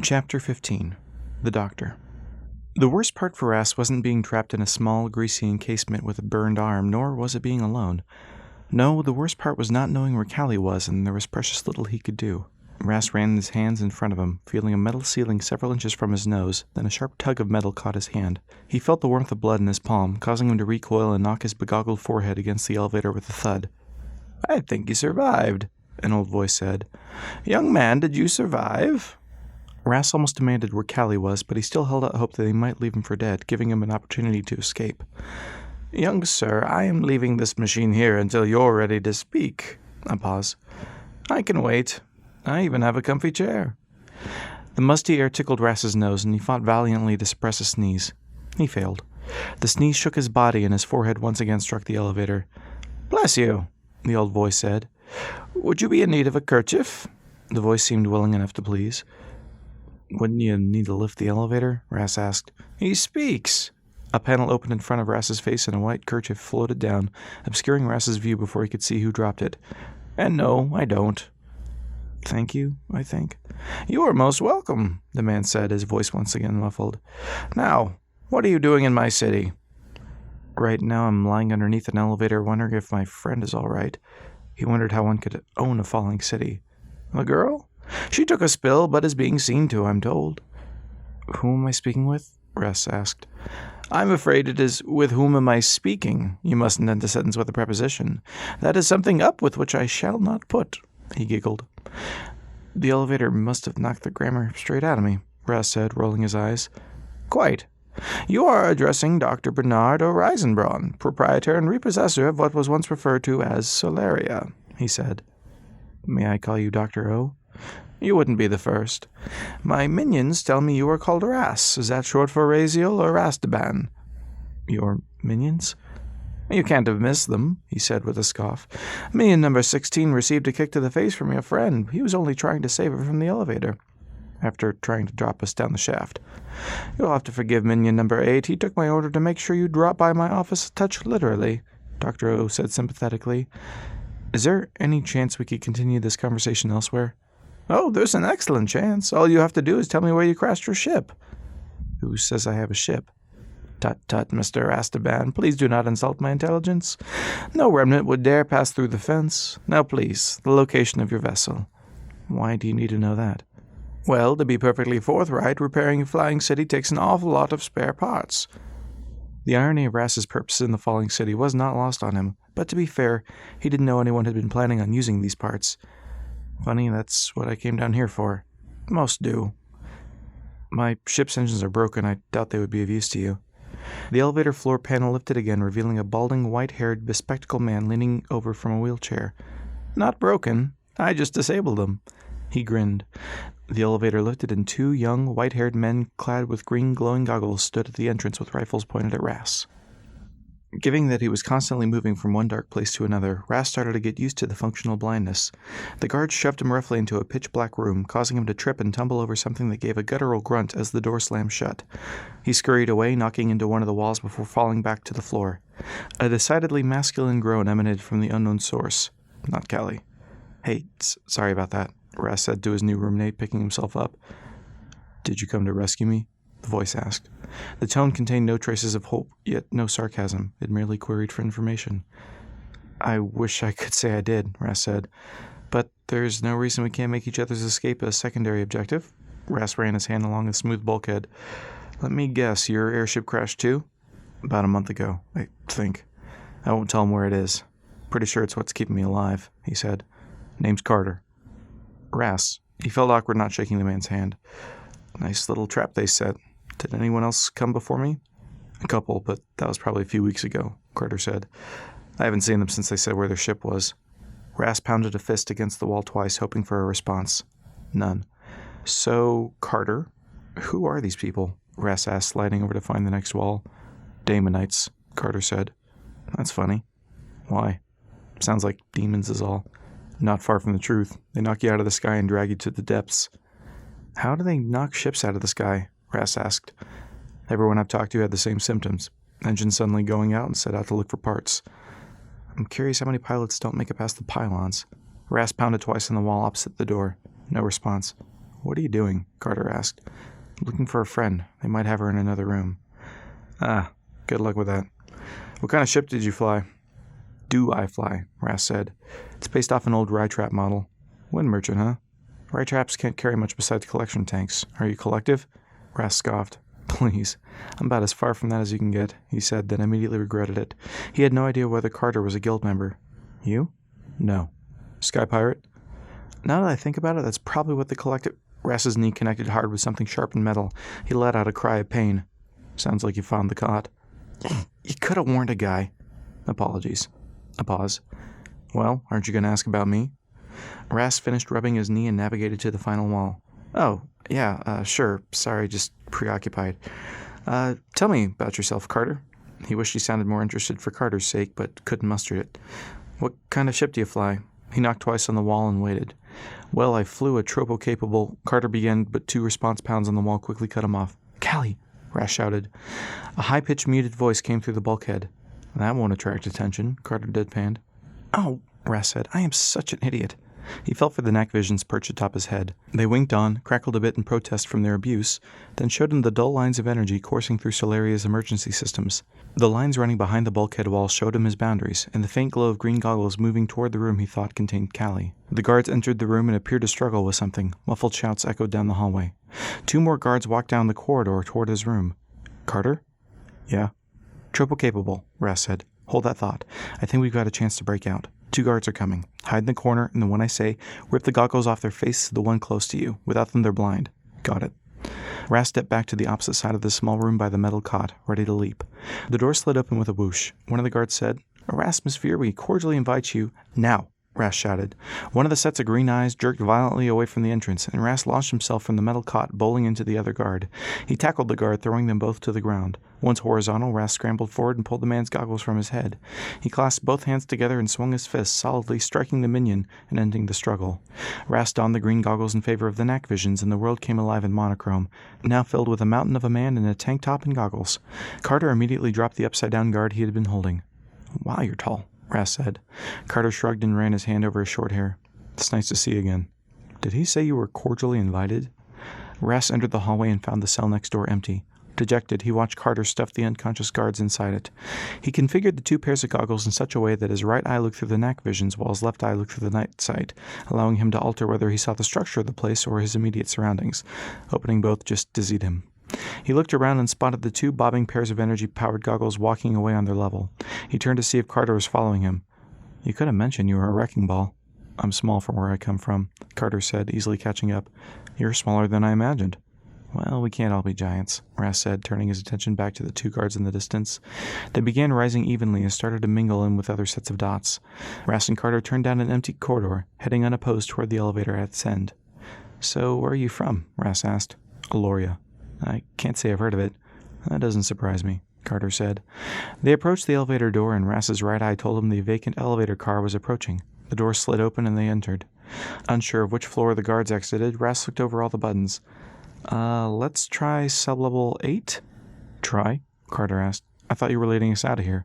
Chapter 15. The Doctor. The worst part for Ras wasn't being trapped in a small, greasy encasement with a burned arm, nor was it being alone. No, the worst part was not knowing where Callie was, and there was precious little he could do. Ras ran his hands in front of him, feeling a metal ceiling several inches from his nose. Then a sharp tug of metal caught his hand. He felt the warmth of blood in his palm, causing him to recoil and knock his begoggled forehead against the elevator with a thud. "I think you survived," an old voice said. "Young man, did you survive?" Ras almost demanded where Callie was, but he still held out hope that they might leave him for dead, giving him an opportunity to escape. "Young sir, I am leaving this machine here until you're ready to speak." A pause. "I can wait. I even have a comfy chair." The musty air tickled Ras's nose, and he fought valiantly to suppress a sneeze. He failed. The sneeze shook his body, and his forehead once again struck the elevator. "Bless you," the old voice said. "Would you be in need of a kerchief?" The voice seemed willing enough to please. "Wouldn't you need to lift the elevator?" Ras asked. "He speaks." A panel opened in front of Ras's face, and a white kerchief floated down, obscuring Ras's view before he could see who dropped it. "And no, I don't." "Thank you, I think." "You are most welcome," the man said, his voice once again muffled. "Now, what are you doing in my city?" "Right now I'm lying underneath an elevator wondering if my friend is all right." He wondered how one could own a falling city. "The girl? She took a spill, but is being seen to, I'm told." "Who am I speaking with?" Ras asked. "I'm afraid it is with whom am I speaking. You mustn't end a sentence with a preposition. That is something up with which I shall not put." He giggled. "The elevator must have knocked the grammar straight out of me," Ras said, rolling his eyes. "Quite. You are addressing Dr. Bernard O'Reisenbraun, proprietor and repossessor of what was once referred to as Solaria," he said. "May I call you Dr. O?" "You wouldn't be the first. My minions tell me you are called Ras. Is that short for Raziel or Rastaban?" "Your minions?" "You can't have missed them," he said with a scoff. "Minion number 16 received a kick to the face from your friend. He was only trying to save her from the elevator, after trying to drop us down the shaft. You'll have to forgive minion number 8. He took my order to make sure you drop by my office a touch literally," Dr. O said sympathetically. "Is there any chance we could continue this conversation elsewhere?" "Oh, there's an excellent chance. All you have to do is tell me where you crashed your ship." "Who says I have a ship?" "Tut, tut, Mr. Rastaban. Please do not insult my intelligence. No remnant would dare pass through the fence. Now, please, the location of your vessel." "Why do you need to know that?" "Well, to be perfectly forthright, repairing a flying city takes an awful lot of spare parts." The irony of Ras's purpose in the falling city was not lost on him, but to be fair, he didn't know anyone had been planning on using these parts. "Funny, that's what I came down here for." "Most do." "My ship's engines are broken. I doubt they would be of use to you." The elevator floor panel lifted again, revealing a balding, white-haired, bespectacled man leaning over from a wheelchair. "Not broken. I just disabled them." He grinned. The elevator lifted, and two young, white-haired men clad with green glowing goggles stood at the entrance with rifles pointed at Ras. Given that he was constantly moving from one dark place to another, Ras started to get used to the functional blindness. The guards shoved him roughly into a pitch-black room, causing him to trip and tumble over something that gave a guttural grunt as the door slammed shut. He scurried away, knocking into one of the walls before falling back to the floor. A decidedly masculine groan emanated from the unknown source. Not Callie. "Hey, sorry about that," Ras said to his new roommate, picking himself up. "Did you come to rescue me?" the voice asked. The tone contained no traces of hope, yet no sarcasm. It merely queried for information. "I wish I could say I did," Ras said. "But there's no reason we can't make each other's escape a secondary objective." Ras ran his hand along the smooth bulkhead. "Let me guess, your airship crashed too?" "About a month ago, I think. I won't tell him where it is. Pretty sure it's what's keeping me alive," he said. "Name's Carter." "Ras." He felt awkward not shaking the man's hand. "Nice little trap they set. Did anyone else come before me?" "A couple, but that was probably a few weeks ago," Carter said. "I haven't seen them since they said where their ship was." Ras pounded a fist against the wall twice, hoping for a response. None. "So, Carter, who are these people?" Ras asked, sliding over to find the next wall. "Daemonites," Carter said. "That's funny." "Why?" "Sounds like demons is all." "Not far from the truth. They knock you out of the sky and drag you to the depths." "How do they knock ships out of the sky?" Ras asked. "Everyone I've talked to had the same symptoms. Engines suddenly going out and set out to look for parts. I'm curious how many pilots don't make it past the pylons." Ras pounded twice on the wall opposite the door. No response. "What are you doing?" Carter asked. "Looking for a friend. They might have her in another room." "Ah, good luck with that. What kind of ship did you fly?" "Do I fly?" Ras said. "It's based off an old rye trap model." "Wind merchant, huh? Rye traps can't carry much besides collection tanks. Are you collective?" Ras scoffed. "Please, I'm about as far from that as you can get," he said, then immediately regretted it. He had no idea whether Carter was a guild member. "You?" "No." "Sky pirate?" "Now that I think about it, that's probably what the collective—" Ras's knee connected hard with something sharp and metal. He let out a cry of pain. "Sounds like you found the cot." "You could have warned a guy." "Apologies." A pause. "Well, aren't you going to ask about me?" Ras finished rubbing his knee and navigated to the final wall. "Oh, yeah, sure. Sorry, just preoccupied. Tell me about yourself, Carter." He wished he sounded more interested for Carter's sake, but couldn't muster it. "What kind of ship do you fly?" He knocked twice on the wall and waited. "Well, I flew a tropo-capable—" Carter began, but 2 response pounds on the wall quickly cut him off. "Callie!" Ras shouted. A high-pitched, muted voice came through the bulkhead. "That won't attract attention," Carter deadpanned. "Oh," Ras said, "I am such an idiot." He felt for the neck visions perched atop his head. They winked on, crackled a bit in protest from their abuse, then showed him the dull lines of energy coursing through Solaria's emergency systems. The lines running behind the bulkhead wall showed him his boundaries, and the faint glow of green goggles moving toward the room he thought contained Callie. The guards entered the room and appeared to struggle with something. Muffled shouts echoed down the hallway. 2 more guards walked down the corridor toward his room. "Carter?" "Yeah." "Tropo-capable," Ras said. "Hold that thought. I think we've got a chance to break out. 2 guards are coming. Hide in the corner, and then when I say, rip the goggles off their face to the one close to you. Without them, they're blind." "Got it." Ras stepped back to the opposite side of the small room by the metal cot, ready to leap. The door slid open with a whoosh. One of the guards said, "Erasmus Veer, we cordially invite you—" "Now!" Ras shouted. One of the sets of green eyes jerked violently away from the entrance, and Ras launched himself from the metal cot, bowling into the other guard. He tackled the guard, throwing them both to the ground. Once horizontal, Ras scrambled forward and pulled the man's goggles from his head. He clasped both hands together and swung his fist, solidly striking the minion and ending the struggle. Ras donned the green goggles in favor of the neck visions, and the world came alive in monochrome, now filled with a mountain of a man in a tank top and goggles. Carter immediately dropped the upside-down guard he had been holding. "Wow, you're tall," Ras said. Carter shrugged and ran his hand over his short hair. "It's nice to see you again." "Did he say you were cordially invited?" Ras entered the hallway and found the cell next door empty. Dejected, he watched Carter stuff the unconscious guards inside it. He configured the 2 pairs of goggles in such a way that his right eye looked through the NAC visions while his left eye looked through the night sight, allowing him to alter whether he saw the structure of the place or his immediate surroundings. Opening both just dizzied him. He looked around and spotted the 2 bobbing pairs of energy-powered goggles walking away on their level. He turned to see if Carter was following him. "You could have mentioned you were a wrecking ball." "I'm small from where I come from," Carter said, easily catching up. "You're smaller than I imagined." "Well, we can't all be giants," Ras said, turning his attention back to the 2 guards in the distance. They began rising evenly and started to mingle in with other sets of dots. Ras and Carter turned down an empty corridor, heading unopposed toward the elevator at its end. "So, where are you from?" Ras asked. "Aloria." "I can't say I've heard of it." "That doesn't surprise me," Carter said. They approached the elevator door, and Ras's right eye told him the vacant elevator car was approaching. The door slid open, and they entered. Unsure of which floor the guards exited, Ras looked over all the buttons. Let's try sublevel 8? "Try?" Carter asked. "I thought you were letting us out of here."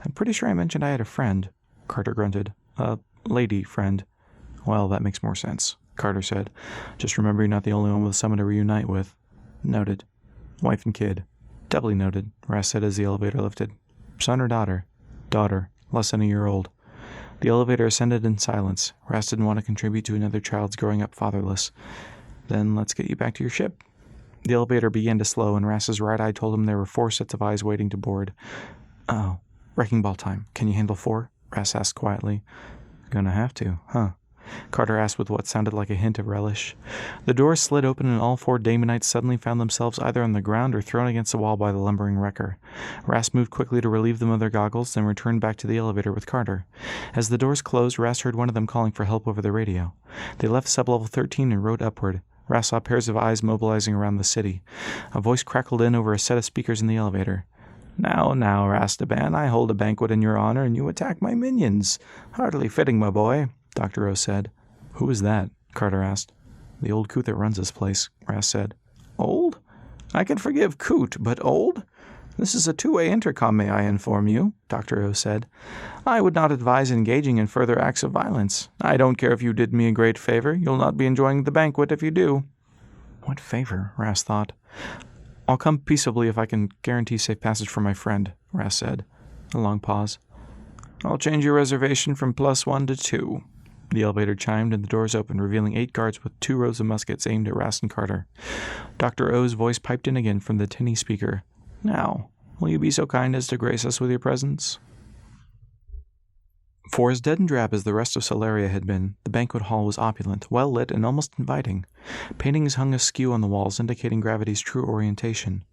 "I'm pretty sure I mentioned I had a friend," Carter grunted. "A lady friend." "Well, that makes more sense," Carter said. "Just remember you're not the only one with someone to reunite with." "Noted." "Wife and kid." "Doubly noted," Ras said as the elevator lifted. "Son or daughter?" "Daughter. Less than a year old." The elevator ascended in silence. Ras didn't want to contribute to another child's growing up fatherless. "Then let's get you back to your ship." The elevator began to slow, and Ras's right eye told him there were 4 sets of eyes waiting to board. "Oh, wrecking ball time. Can you handle 4? Ras asked quietly. "Gonna have to, huh?" Carter asked with what sounded like a hint of relish. The door slid open, and all 4 Damonites suddenly found themselves either on the ground or thrown against the wall by the lumbering wrecker. Ras moved quickly to relieve them of their goggles, then returned back to the elevator with Carter. As the doors closed, Ras heard one of them calling for help over the radio. They left sublevel 13 and rode upward. Ras saw pairs of eyes mobilizing around the city. A voice crackled in over a set of speakers in the elevator. Now, Rastaban, I hold a banquet in your honor, and you attack my minions. Hardly fitting, my boy," Dr. O said. "Who is that?" Carter asked. "The old coot that runs this place," Ras said. "Old? I can forgive coot, but old? This is a 2-way intercom, may I inform you," Dr. O said. "I would not advise engaging in further acts of violence. I don't care if you did me a great favor. You'll not be enjoying the banquet if you do." What favor? Ras thought. I'll come peaceably if I can guarantee safe passage for my friend, Ras said. A long pause. I'll change your reservation from +1 to 2. The elevator chimed and the doors opened, revealing 8 guards with 2 rows of muskets aimed at Ras and Carter. Dr. O's voice piped in again from the tinny speaker. Now, will you be so kind as to grace us with your presence? For as dead and drab as the rest of Solaria had been, the banquet hall was opulent, well lit, and almost inviting. Paintings hung askew on the walls, indicating gravity's true orientation.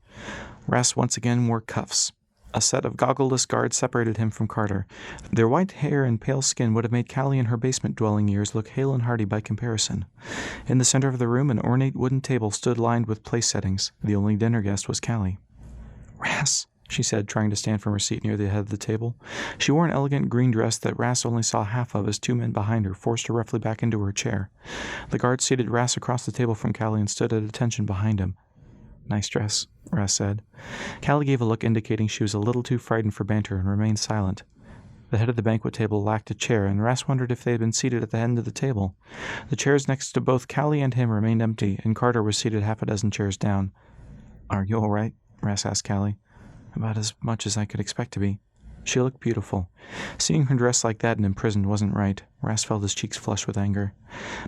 Ras once again wore cuffs. A set of goggleless guards separated him from Carter. Their white hair and pale skin would have made Callie in her basement-dwelling years look hale and hearty by comparison. In the center of the room, an ornate wooden table stood lined with place settings. The only dinner guest was Callie. Ras, she said, trying to stand from her seat near the head of the table. She wore an elegant green dress that Ras only saw half of as 2 men behind her forced her roughly back into her chair. The guard seated Ras across the table from Callie and stood at attention behind him. Nice dress, Ras said. Callie gave a look indicating she was a little too frightened for banter and remained silent. The head of the banquet table lacked a chair, and Ras wondered if they had been seated at the end of the table. The chairs next to both Callie and him remained empty, and Carter was seated half a dozen chairs down. Are you all right? Ras asked Callie. About as much as I could expect to be. She looked beautiful. Seeing her dressed like that and imprisoned wasn't right. Ras felt his cheeks flush with anger.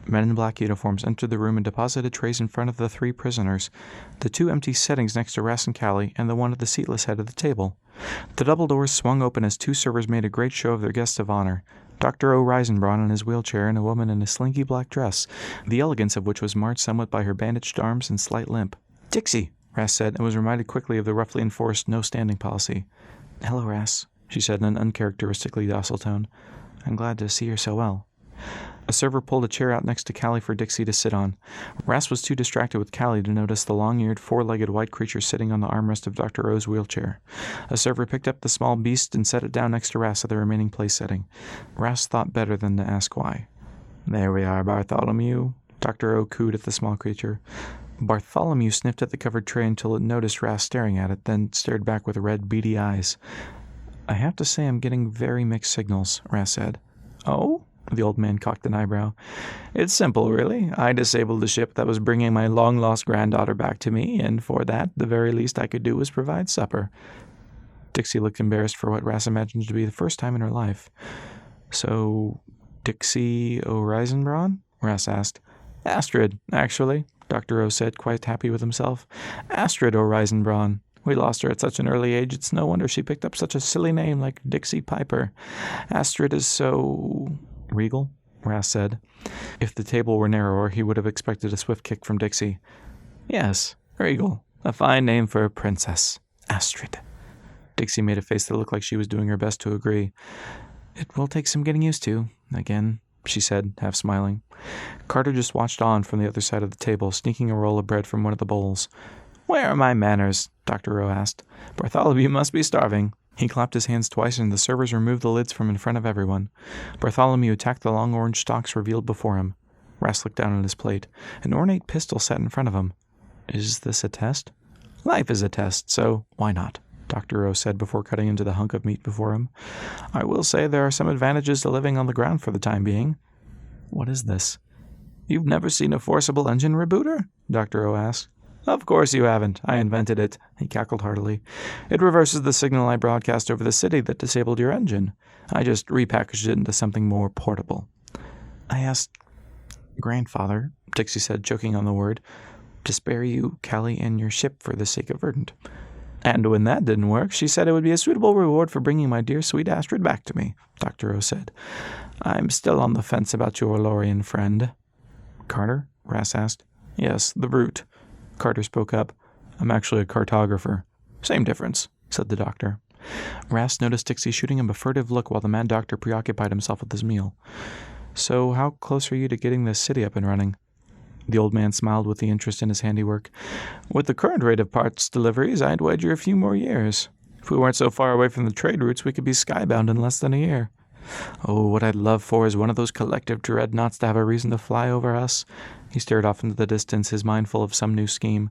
Men in black uniforms entered the room and deposited trays in front of the 3 prisoners, the 2 empty settings next to Ras and Callie, and the one at the seatless head of the table. The double doors swung open as 2 servers made a great show of their guests of honor. Dr. O. Reisenbraun in his wheelchair and a woman in a slinky black dress, the elegance of which was marred somewhat by her bandaged arms and slight limp. Dixie, Ras said, and was reminded quickly of the roughly enforced no-standing policy. Hello, Ras, she said in an uncharacteristically docile tone. I'm glad to see you're so well. A server pulled a chair out next to Callie for Dixie to sit on. Ras was too distracted with Callie to notice the long-eared, 4-legged white creature sitting on the armrest of Dr. O's wheelchair. A server picked up the small beast and set it down next to Ras at the remaining place setting. Ras thought better than to ask why. There we are, Bartholomew, Dr. O cooed at the small creature. Bartholomew sniffed at the covered tray until it noticed Ras staring at it, then stared back with red, beady eyes. I have to say I'm getting very mixed signals, Ras said. Oh? The old man cocked an eyebrow. It's simple, really. I disabled the ship that was bringing my long-lost granddaughter back to me, and for that, the very least I could do was provide supper. Dixie looked embarrassed for what Ras imagined to be the first time in her life. So, Dixie O'Reisenbraun? Ras asked. Astrid, actually, Dr. O said, quite happy with himself. Astrid O'Reisenbraun. We lost her at such an early age, it's no wonder she picked up such a silly name like Dixie Piper. Astrid is so... regal, Ras said. If the table were narrower, he would have expected a swift kick from Dixie. Yes, regal. A fine name for a princess. Astrid. Dixie made a face that looked like she was doing her best to agree. It will take some getting used to, again, she said, half smiling. Carter just watched on from the other side of the table, sneaking a roll of bread from one of the bowls. Where are my manners? Dr. O asked. Bartholomew must be starving. He clapped his hands twice, and the servers removed the lids from in front of everyone. Bartholomew attacked the long orange stalks revealed before him. Ras looked down at his plate. An ornate pistol sat in front of him. Is this a test? Life is a test, so why not? Dr. O said before cutting into the hunk of meat before him. I will say there are some advantages to living on the ground for the time being. What is this? You've never seen a forcible engine rebooter? Dr. O asked. Of course you haven't. I invented it, he cackled heartily. It reverses the signal I broadcast over the city that disabled your engine. I just repackaged it into something more portable. I asked Grandfather, Dixie said, choking on the word, to spare you, Callie, and your ship for the sake of Verdant. And when that didn't work, she said it would be a suitable reward for bringing my dear sweet Astrid back to me, Dr. O said. I'm still on the fence about your Lorian friend. Carter? Ras asked. Yes, the brute. Carter spoke up. I'm actually a cartographer. Same difference, said the doctor. Ras noticed Dixie shooting him a furtive look while the mad doctor preoccupied himself with his meal. So how close are you to getting this city up and running? The old man smiled with the interest in his handiwork. With the current rate of parts deliveries, I'd wager a few more years. If we weren't so far away from the trade routes, we could be skybound in less than a year. Oh, what I'd love for is one of those collective dreadnoughts to have a reason to fly over us. He stared off into the distance, his mind full of some new scheme.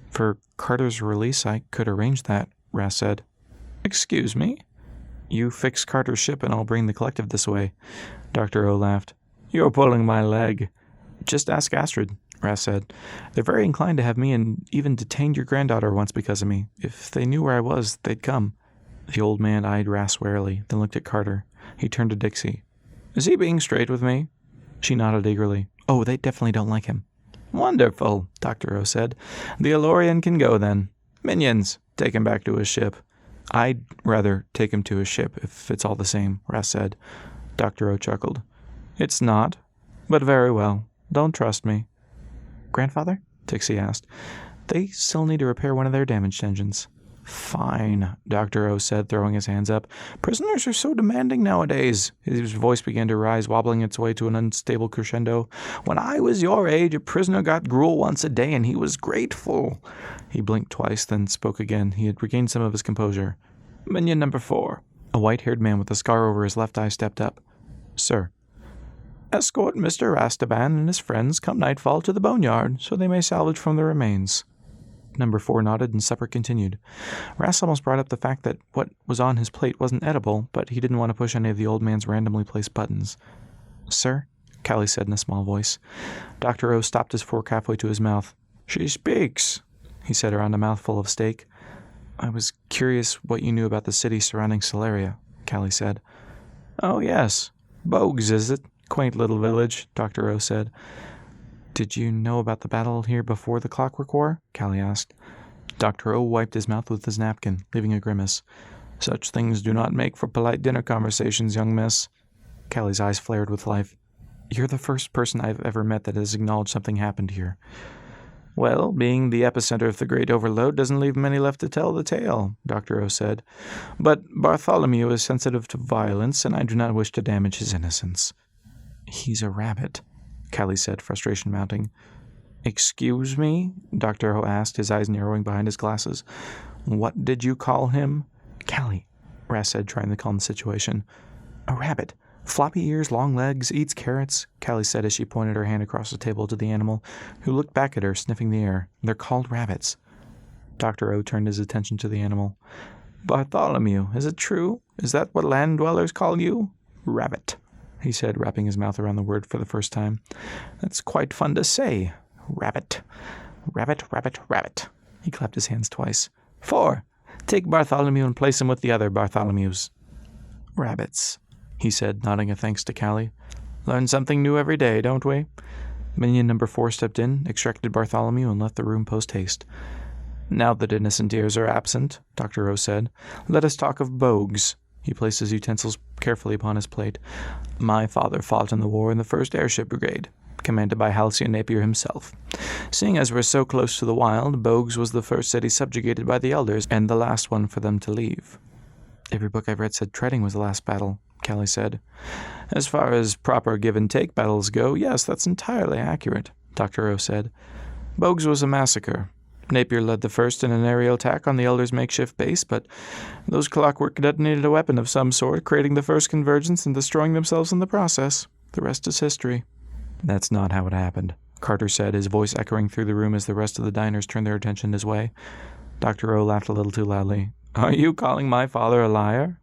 For Carter's release, I could arrange that, Ras said. Excuse me? You fix Carter's ship and I'll bring the collective this way. Dr. O laughed. You're pulling my leg. Just ask Astrid, Ras said. They're very inclined to have me and even detained your granddaughter once because of me. If they knew where I was, they'd come. The old man eyed Ras warily, then looked at Carter. He turned to Dixie. Is he being straight with me? She nodded eagerly. Oh, they definitely don't like him. Wonderful, Dr. O said. The Elorian can go then. Minions, take him back to his ship. I'd rather take him to his ship, if it's all the same, Ras said. Dr. O chuckled. It's not, but very well. Don't trust me. Grandfather? Dixie asked. They still need to repair one of their damaged engines. Fine, Dr. O said, throwing his hands up. Prisoners are so demanding nowadays. His voice began to rise, wobbling its way to an unstable crescendo. When I was your age, a prisoner got gruel once a day, and he was grateful. He blinked twice, then spoke again. He had regained some of his composure. Minion number 4. A white-haired man with a scar over his left eye stepped up. Sir. Escort Mr. Rastaban and his friends come nightfall to the boneyard, so they may salvage from the remains. Number 4 nodded, and supper continued. Ras almost brought up the fact that what was on his plate wasn't edible, but he didn't want to push any of the old man's randomly placed buttons. Sir, Callie said in a small voice. Dr. O stopped his fork halfway to his mouth. She speaks, he said around a mouthful of steak. I was curious what you knew about the city surrounding Solaria, Callie said. Oh, yes. Bogues, is it? Quaint little village, Dr. O said. Did you know about the battle here before the Clockwork War? Callie asked. Dr. O wiped his mouth with his napkin, leaving a grimace. Such things do not make for polite dinner conversations, young miss. Callie's eyes flared with life. You're the first person I've ever met that has acknowledged something happened here. Well, being the epicenter of the Great Overload doesn't leave many left to tell the tale, Dr. O said. But Bartholomew is sensitive to violence, and I do not wish to damage his innocence. He's a rabbit, Callie said, frustration mounting. Excuse me? Dr. O asked, his eyes narrowing behind his glasses. What did you call him? Callie, Ras said, trying to calm the situation. A rabbit. Floppy ears, long legs, eats carrots, Callie said as she pointed her hand across the table to the animal, who looked back at her, sniffing the air. They're called rabbits. Dr. O turned his attention to the animal. Bartholomew, is it true? Is that what land dwellers call you? Rabbit, he said, wrapping his mouth around the word for the first time. That's quite fun to say. Rabbit. Rabbit, rabbit, rabbit. He clapped his hands twice. 4. Take Bartholomew and place him with the other Bartholomews. Rabbits, he said, nodding a thanks to Callie. Learn something new every day, don't we? Minion number 4 stepped in, extracted Bartholomew, and left the room post-haste. Now that innocent ears are absent, Dr. O said, let us talk of Bogues. He placed his utensils carefully upon his plate. My father fought in the war in the 1st Airship Brigade, commanded by Halcyon Napier himself. Seeing as we're so close to the wild, Bogues was the first city subjugated by the elders, and the last one for them to leave. Every book I've read said Treading was the last battle, Callie said. As far as proper give-and-take battles go, yes, that's entirely accurate, Dr. O said. Bogues was a massacre. Napier led the first in an aerial attack on the Elders' makeshift base, but those Clockwork detonated a weapon of some sort, creating the first convergence and destroying themselves in the process. The rest is history. That's not how it happened, Carter said, his voice echoing through the room as the rest of the diners turned their attention his way. Dr. O laughed a little too loudly. Are you calling my father a liar?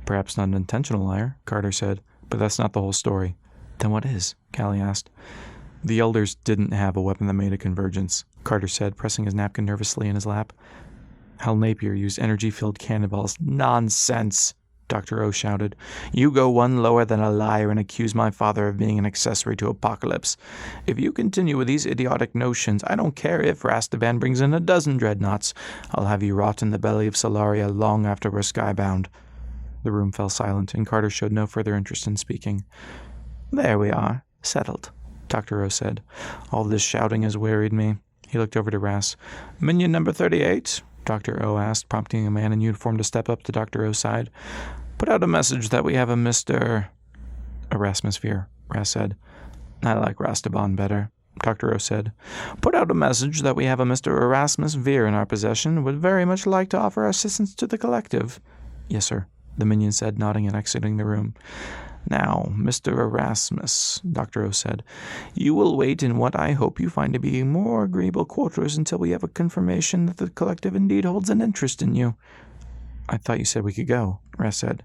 Perhaps not an intentional liar, Carter said, but that's not the whole story. Then what is? Callie asked. The Elders didn't have a weapon that made a convergence, Carter said, pressing his napkin nervously in his lap. Hal Napier used energy-filled cannonballs. Nonsense, Dr. O shouted. You go one lower than a liar and accuse my father of being an accessory to apocalypse. If you continue with these idiotic notions, I don't care if Rastaban brings in a dozen dreadnoughts. I'll have you rot in the belly of Solaria long after we're skybound. The room fell silent, and Carter showed no further interest in speaking. There we are. Settled, Dr. O said. All this shouting has wearied me. He looked over to Ras. Minion number 38, Dr. O asked, prompting a man in uniform to step up to Dr. O's side. Put out a message that we have a Mr. Erasmus Veer, Ras said. I like Rastaban better, Dr. O said. Put out a message that we have a Mr. Erasmus Veer in our possession, would very much like to offer assistance to the collective. Yes, sir, the minion said, nodding and exiting the room. Now, Mr. Erasmus, Dr. O said, you will wait in what I hope you find to be more agreeable quarters until we have a confirmation that the collective indeed holds an interest in you. I thought you said we could go, Ras said.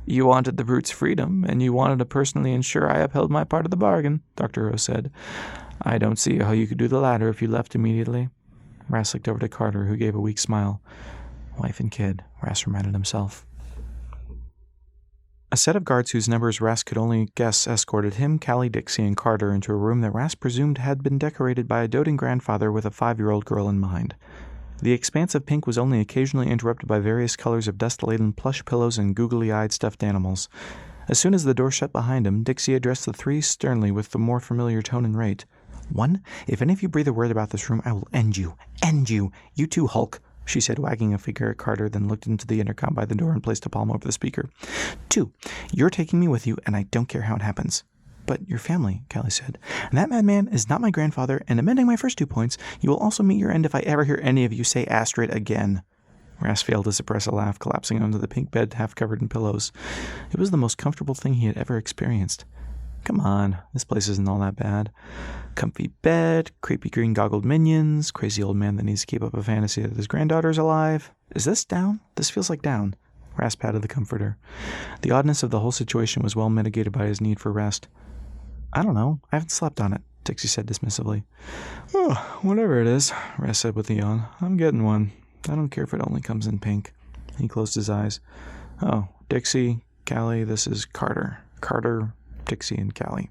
You wanted the brute's freedom, and you wanted to personally ensure I upheld my part of the bargain, Dr. O said. I don't see how you could do the latter if you left immediately. Ras looked over to Carter, who gave a weak smile. Wife and kid, Ras reminded himself. A set of guards whose numbers Ras could only guess escorted him, Callie, Dixie, and Carter into a room that Ras presumed had been decorated by a doting grandfather with a 5-year-old girl in mind. The expanse of pink was only occasionally interrupted by various colors of dust-laden plush pillows and googly-eyed stuffed animals. As soon as the door shut behind him, Dixie addressed the three sternly with the more familiar tone and rate. 1, if any of you breathe a word about this room, I will end you. End you. You too, Hulk, she said, wagging a finger at Carter, then looked into the intercom by the door and placed a palm over the speaker. 2, you're taking me with you, and I don't care how it happens. But your family, Callie said. And that madman is not my grandfather, and amending my first 2 points, you will also meet your end if I ever hear any of you say Astrid again. Ras failed to suppress a laugh, collapsing onto the pink bed half covered in pillows. It was the most comfortable thing he had ever experienced. Come on, this place isn't all that bad. Comfy bed, creepy green-goggled minions, crazy old man that needs to keep up a fantasy that his granddaughter's alive. Is this down? This feels like down. Ras patted the comforter. The oddness of the whole situation was well mitigated by his need for rest. I don't know. I haven't slept on it, Dixie said dismissively. Oh, whatever it is, Ras said with a yawn. I'm getting one. I don't care if it only comes in pink. He closed his eyes. Oh, Dixie, Callie, this is Carter. Carter, Dixie, and Callie.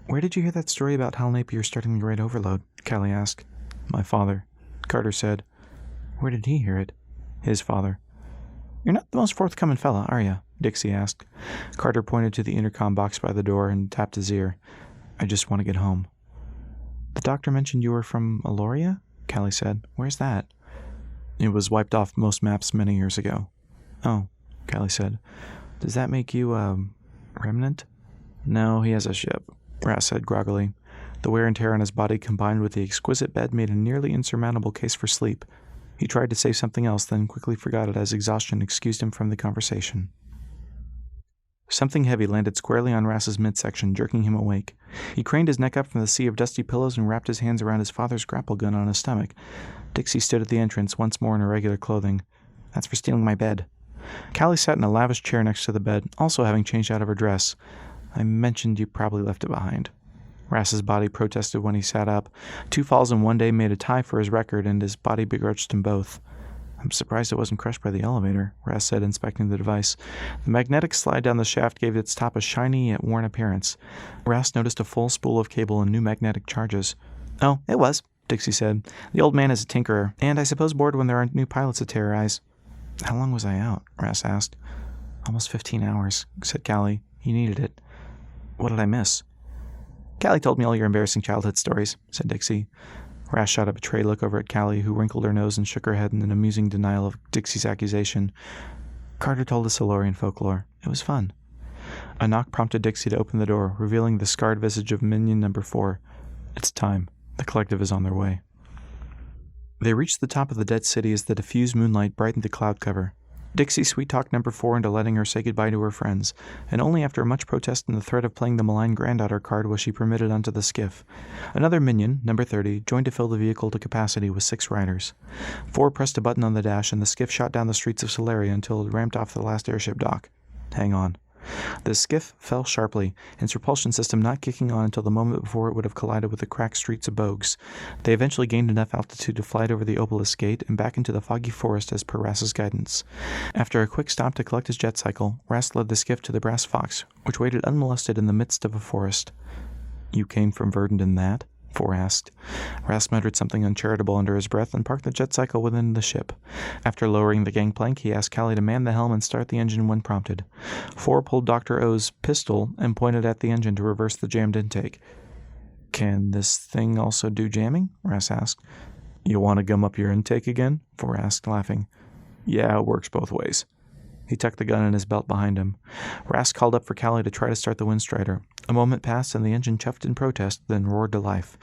Where did you hear that story about Hal Napier starting the Great Overload? Callie asked. My father, Carter said. Where did he hear it? His father. You're not the most forthcoming fella, are you? Dixie asked. Carter pointed to the intercom box by the door and tapped his ear. I just want to get home. The doctor mentioned you were from Aloria? Callie said. Where's that? It was wiped off most maps many years ago. Oh, Callie said. Does that make you, remnant? No, he has a ship, Ras said groggily. The wear and tear on his body combined with the exquisite bed made a nearly insurmountable case for sleep. He tried to say something else, then quickly forgot it as exhaustion excused him from the conversation. Something heavy landed squarely on Ras's midsection, jerking him awake. He craned his neck up from the sea of dusty pillows and wrapped his hands around his father's grapple gun on his stomach. Dixie stood at the entrance, once more in her regular clothing. That's for stealing my bed. Callie sat in a lavish chair next to the bed, also having changed out of her dress. I mentioned you probably left it behind. Ras's body protested when he sat up. 2 falls in one day made a tie for his record, and his body begrudged them both. I'm surprised it wasn't crushed by the elevator, Ras said, inspecting the device. The magnetic slide down the shaft gave its top a shiny yet worn appearance. Ras noticed a full spool of cable and new magnetic charges. Oh, it was, Dixie said. The old man is a tinkerer, and I suppose bored when there aren't new pilots to terrorize. How long was I out? Ras asked. Almost 15 hours, said Callie. You needed it. What did I miss? Callie told me all your embarrassing childhood stories, said Dixie. Ras shot a betrayed look over at Callie, who wrinkled her nose and shook her head in an amusing denial of Dixie's accusation. Carter told us Silurian folklore. It was fun. A knock prompted Dixie to open the door, revealing the scarred visage of Minion number 4. It's time. The collective is on their way. They reached the top of the dead city as the diffused moonlight brightened the cloud cover. Dixie sweet-talked number 4 into letting her say goodbye to her friends, and only after much protest and the threat of playing the malign granddaughter card was she permitted onto the skiff. Another minion, number 30, joined to fill the vehicle to capacity with 6 riders. 4 pressed a button on the dash, and the skiff shot down the streets of Solaria until it ramped off the last airship dock. Hang on. The skiff fell sharply, its repulsion system not kicking on until the moment before it would have collided with the cracked streets of Bogues. They eventually gained enough altitude to fly over the obelisk gate and back into the foggy forest as per Ras's guidance. After a quick stop to collect his jet cycle, Ras led the skiff to the Brass Fox, which waited unmolested in the midst of a forest. You came from Verdant in that? 4 asked. Ras muttered something uncharitable under his breath and parked the jet cycle within the ship. After lowering the gangplank, he asked Callie to man the helm and start the engine when prompted. 4 pulled Dr. O's pistol and pointed at the engine to reverse the jammed intake. Can this thing also do jamming? Ras asked. You want to gum up your intake again? 4 asked, laughing. Yeah, it works both ways. He tucked the gun in his belt behind him. Ras called up for Callie to try to start the Windstrider. A moment passed and the engine chuffed in protest, then roared to life.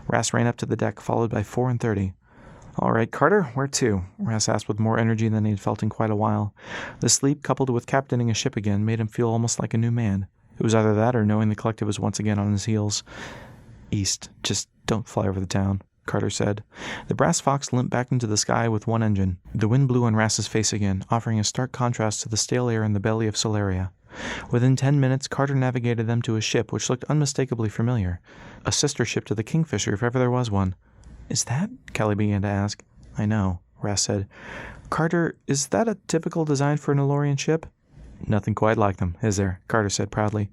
Ras ran up to the deck, followed by 4 and 30. All right, Carter, where to? Ras asked with more energy than he had felt in quite a while. The sleep, coupled with captaining a ship again, made him feel almost like a new man. It was either that or knowing the collective was once again on his heels. East. Just don't fly over the town, Carter said. The Brass Fox limped back into the sky with 1 engine. The wind blew on Ras's face again, offering a stark contrast to the stale air in the belly of Solaria. Within 10 minutes, Carter navigated them to a ship which looked unmistakably familiar. A sister ship to the Kingfisher, if ever there was one. "Is that?" Callie began to ask. "I know," Ras said. "Carter, is that a typical design for an Elorian ship?" "Nothing quite like them, is there?" Carter said proudly.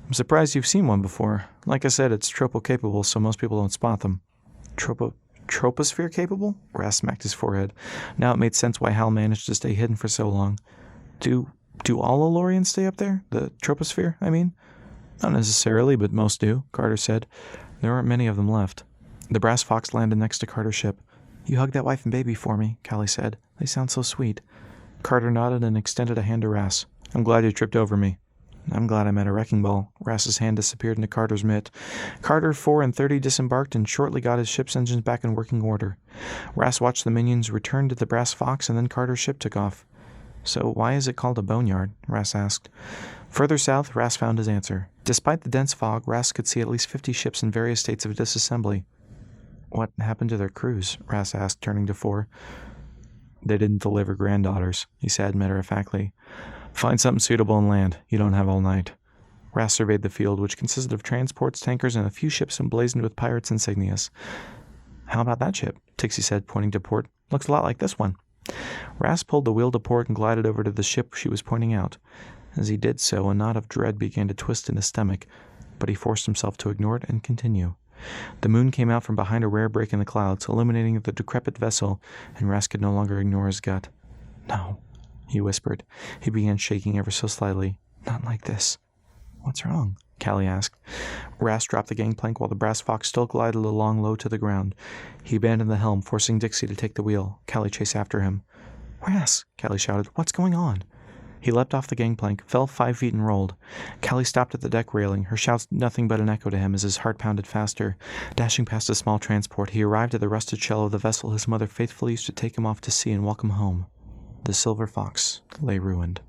"I'm surprised you've seen one before. Like I said, it's tropo-capable, so most people don't spot them." Troposphere capable? Ras smacked his forehead. Now it made sense why Hal managed to stay hidden for so long. Do all Elorians stay up there? The troposphere, I mean? Not necessarily, but most do, Carter said. There aren't many of them left. The brass fox landed next to Carter's ship. "You hug that wife and baby for me," Callie said. "They sound so sweet." Carter nodded and extended a hand to Ras. "I'm glad you tripped over me." "I'm glad I met a wrecking ball." Ras's hand disappeared into Carter's mitt. Carter, 4 and 30, disembarked and shortly got his ship's engines back in working order. Ras watched the minions return to the brass fox, and then Carter's ship took off. "So why is it called a boneyard?" Ras asked. Further south, Ras found his answer. Despite the dense fog, Ras could see at least 50 ships in various states of disassembly. "What happened to their crews?" Ras asked, turning to 4. "They didn't deliver granddaughters," he said matter-of-factly. "Find something suitable and land. You don't have all night." Ras surveyed the field, which consisted of transports, tankers, and a few ships emblazoned with pirates' insignias. "How about that ship?" Tixie said, pointing to port. "Looks a lot like this one." Ras pulled the wheel to port and glided over to the ship she was pointing out. As he did so, a knot of dread began to twist in his stomach, but he forced himself to ignore it and continue. The moon came out from behind a rare break in the clouds, illuminating the decrepit vessel, and Ras could no longer ignore his gut. "No," he whispered. He began shaking ever so slightly. "Not like this." "What's wrong?" Callie asked. Ras dropped the gangplank while the brass fox still glided along low to the ground. He abandoned the helm, forcing Dixie to take the wheel. Callie chased after him. "Ras!" Callie shouted. "What's going on?" He leapt off the gangplank, fell 5 feet and rolled. Callie stopped at the deck railing, her shouts nothing but an echo to him as his heart pounded faster. Dashing past a small transport, he arrived at the rusted shell of the vessel his mother faithfully used to take him off to sea and welcome home. The Silver Fox lay ruined.